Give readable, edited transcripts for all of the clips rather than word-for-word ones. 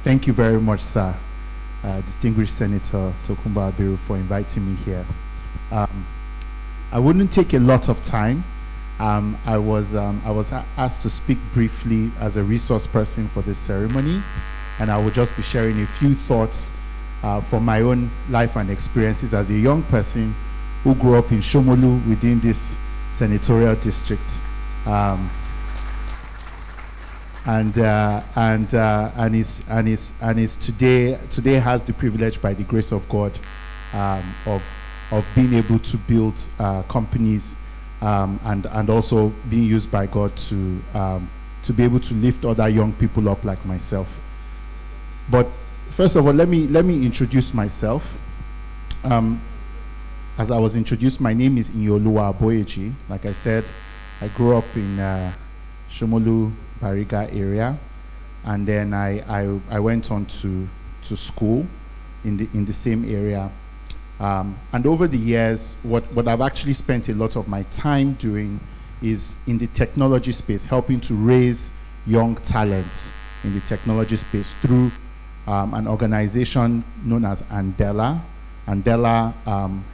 Thank you very much, sir, distinguished Senator Tokunbo Abiru, for inviting me here. I wouldn't take a lot of time. I was asked to speak briefly as a resource person for this ceremony, and I will just be sharing a few thoughts from my own life and experiences as a young person who grew up in Shomolu within this senatorial district. And is today has the privilege, by the grace of God, of being able to build companies and also being used by God to be able to lift other young people up like myself. But first of all, let me introduce myself. As I was introduced, my name is Iyinoluwa Aboyeji. Like I said, I grew up in Shomolu, Bariga area, and then I went on to school in the same area. And over the years, what I've actually spent a lot of my time doing is in the technology space, helping to raise young talent in the technology space through an organization known as Andela. Andela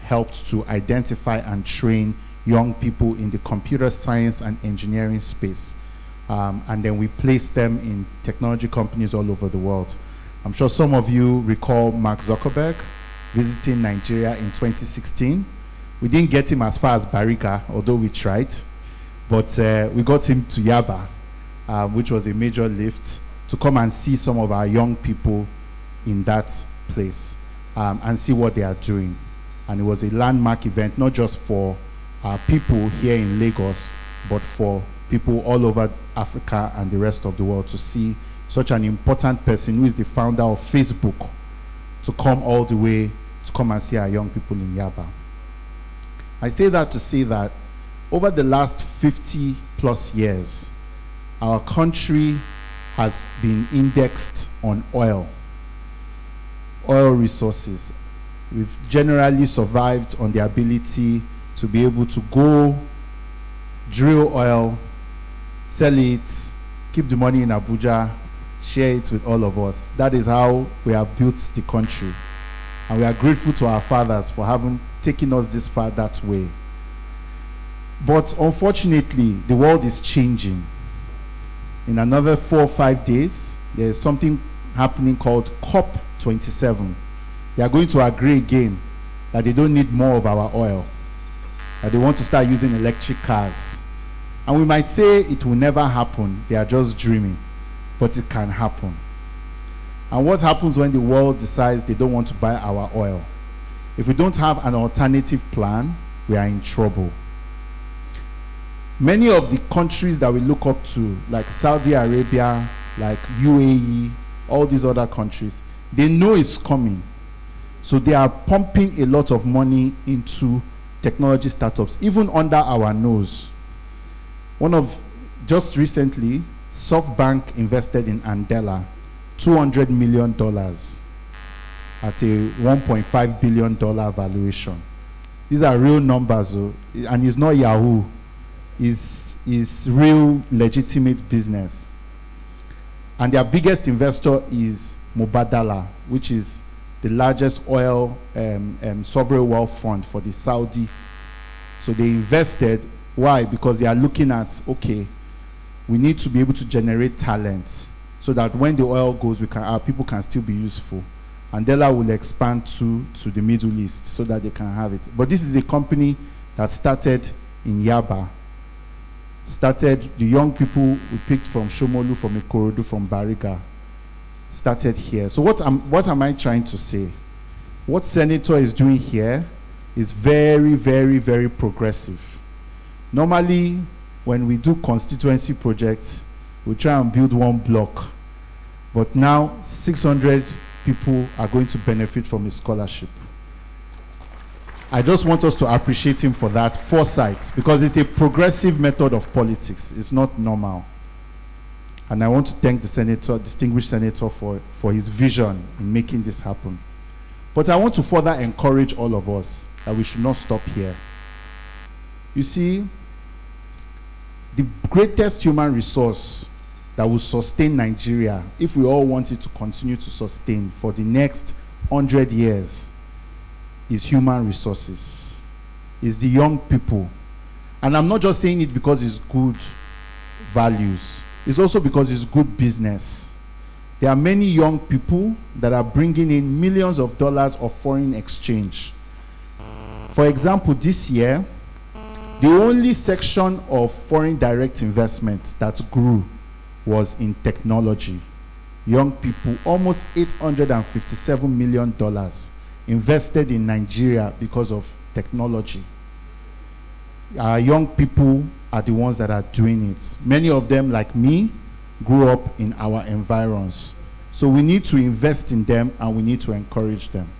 helped to identify and train young people in the computer science and engineering space. And then we placed them in technology companies all over the world. I'm sure some of you recall Mark Zuckerberg visiting Nigeria in 2016. We didn't get him as far as Bariga, although we tried. But we got him to Yaba, which was a major lift, to come and see some of our young people in that place and see what they are doing. And it was a landmark event, not just for people here in Lagos, but for people all over Africa and the rest of the world to see such an important person who is the founder of Facebook to come all the way to come and see our young people in Yaba. I say that to say that over the last 50 plus years, our country has been indexed on oil resources. We've generally survived on the ability to be able to go drill oil, sell it, keep the money in Abuja, share it with all of us. That is how we have built the country. And we are grateful to our fathers for having taken us this far that way. But unfortunately, the world is changing. In another 4 or 5 days, there is something happening called COP27. They are going to agree again that they don't need more of our oil, that they want to start using electric cars. And we might say it will never happen, they are just dreaming, but it can happen. And what happens when the world decides they don't want to buy our oil? If we don't have an alternative plan, we are in trouble. Many of the countries that we look up to, like Saudi Arabia, like UAE, all these other countries, they know it's coming. So they are pumping a lot of money into technology startups, even under our nose. Just recently, SoftBank invested in Andela, $200 million at a $1.5 billion valuation. These are real numbers, and it's not Yahoo. It's real legitimate business. And their biggest investor is Mubadala, which is the largest oil sovereign wealth fund for the Saudi. So they invested. Why? Because they are looking at, okay, we need to be able to generate talent so that when the oil goes, our people can still be useful. Andela will expand to the Middle East so that they can have it. But this is a company that started in Yaba. The young people we picked from Shomolu, from Ikorodu, from Bariga, started here. So what am I trying to say? What Senator is doing here is very, very, very progressive. Normally, when we do constituency projects, we try and build one block. But now, 600 people are going to benefit from his scholarship. I just want us to appreciate him for that foresight, because it's a progressive method of politics. It's not normal. And I want to thank the senator, distinguished senator, for his vision in making this happen. But I want to further encourage all of us that we should not stop here. You see, the greatest human resource that will sustain Nigeria, if we all want it to continue to sustain for the next 100 years, is human resources, is the young people. And I'm not just saying it because it's good values, it's also because it's good business. There are many young people that are bringing in millions of dollars of foreign exchange. For example, this year, the only section of foreign direct investment that grew was in technology. Young people, almost $857 million invested in Nigeria because of technology. Our young people are the ones that are doing it. Many of them, like me, grew up in our environs. So we need to invest in them and we need to encourage them.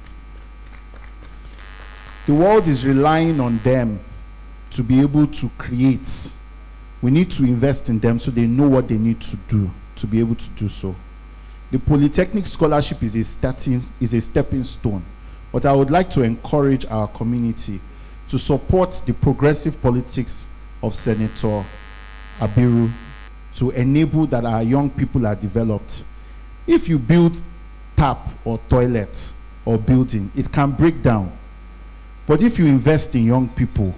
The world is relying on them to be able to create. We need to invest in them so they know what they need to do to be able to do so. The Polytechnic Scholarship is a stepping stone, but I would like to encourage our community to support the progressive politics of Senator Abiru to enable that our young people are developed. If you build tap or toilet or building, it can break down. But if you invest in young people,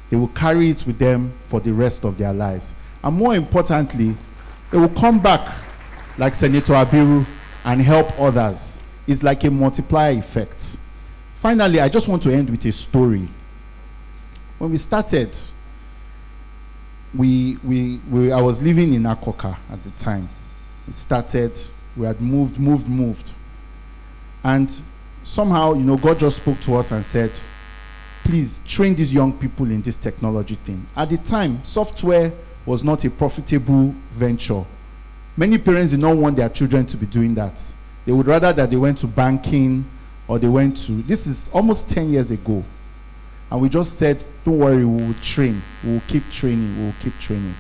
they will carry it with them for the rest of their lives. And more importantly, they will come back like Senator Abiru and help others. It's like a multiplier effect. Finally, I just want to end with a story. When we started, I was living in Akoka at the time. It started, we had moved. And somehow, God just spoke to us and said, please train these young people in this technology thing. At the time, software was not a profitable venture. Many parents did not want their children to be doing that. They would rather that they went to banking or they went to, this is almost 10 years ago. And we just said, don't worry, we will train. We will keep training.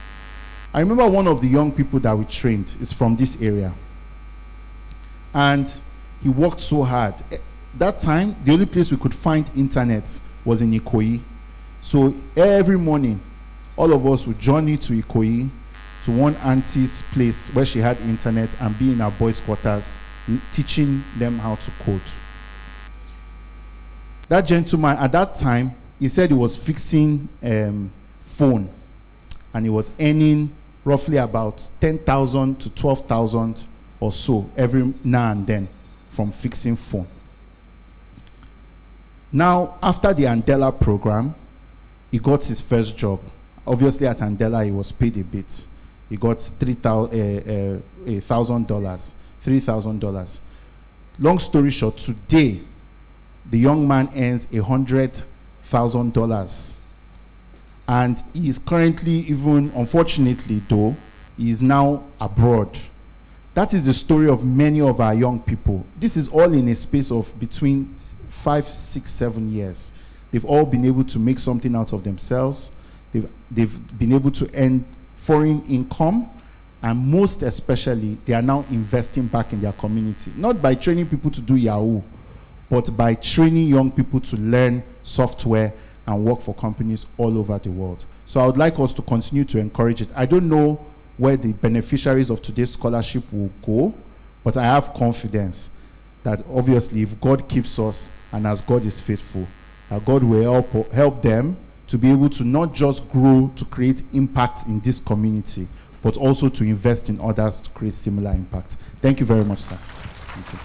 I remember one of the young people that we trained is from this area. And he worked so hard. That time, the only place we could find internet was in Ikoyi. So every morning, all of us would journey to Ikoyi, to one auntie's place where she had internet and be in our boys' quarters, teaching them how to code. That gentleman, at that time, he said he was fixing phone, and he was earning roughly about 10,000 to 12,000 or so every now and then from fixing phone. Now, after the Andela program, he got his first job. Obviously, at Andela, he was paid a bit. He got $3,000. Long story short, today, the young man earns $100,000. And he is currently, even unfortunately though, he is now abroad. That is the story of many of our young people. This is all in a space of between 5, 6, 7 years. They've all been able to make something out of themselves. They've been able to earn foreign income, and most especially, they are now investing back in their community. Not by training people to do Yahoo, but by training young people to learn software and work for companies all over the world. So I would like us to continue to encourage it. I don't know where the beneficiaries of today's scholarship will go, but I have confidence that obviously if God keeps us and as God is faithful, God will help them to be able to not just grow to create impact in this community, but also to invest in others to create similar impact. Thank you very much, sirs. Thank you.